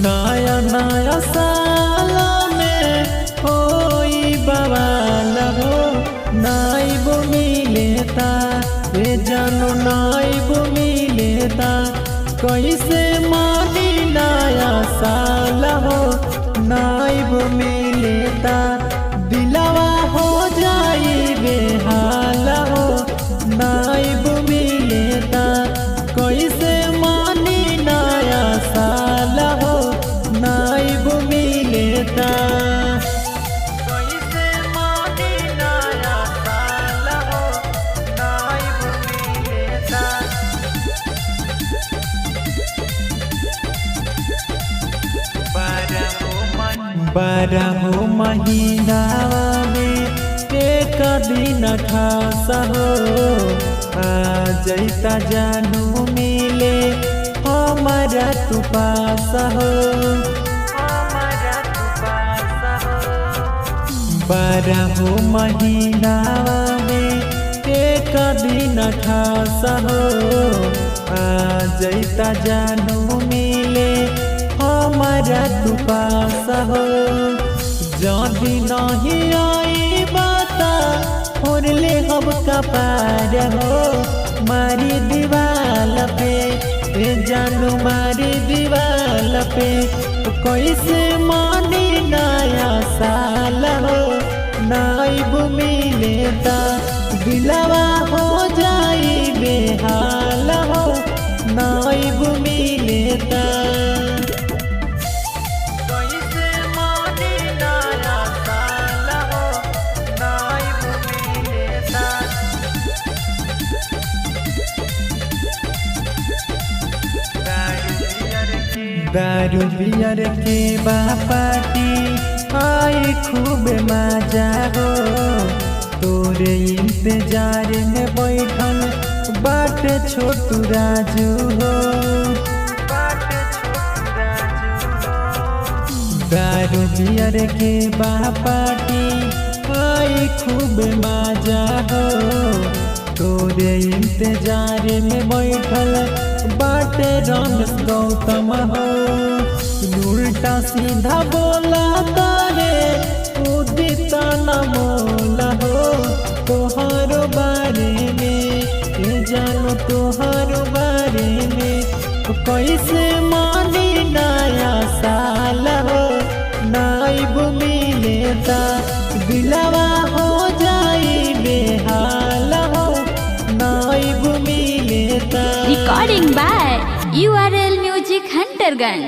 नया नया साल में होई बवाल हो, नाइब मिलेता रे जानो नाइब मिलेता। कैसे मानी नया साल हो, नाइब मिलेता। दिलवा हो जाई बेहाल हो, नाइब मिलेता। कैसे मानी नया साल हो, नाइब मिलेता। कैसे मानी नया साल हो, नाइब मिलेता। बारह महीना में एक दिन खास हो, आ जैता जानू मिले हमारा तू पास हो। 12 महीना में एक दिन खास हो, आ जैता जानू मिले हमारा तू पास हो। जदि नहीं आई बाता और ले हम कपार हो, मारी दीवाल पे जानू मारी दीवाल पे। कैसे मानी नया साल हो, नाइब मिलेता। दिलवा हो जाई बेहाल हो, नाइब मिलेता। दारू बियर के बापाटी आई खूब मजा हो, तोरे इंतजार में बैठल बाट छोटू राजू हो। दारू बियर के बापाटी आई खूब मजा हो, तोरे इंतजार में बैठल बाटे रमेश गौतम हो। उल्टा सीधा बोला तारे उदित न मोला हो, तोहारो बारे में जानो तोहारो बारे में। कैसे मानी नया साल हो, नाइब मिलेता। दिलवा हो जाई बेहाल हो, नाइब मिलेता। Recording by URL Music Hunterganj।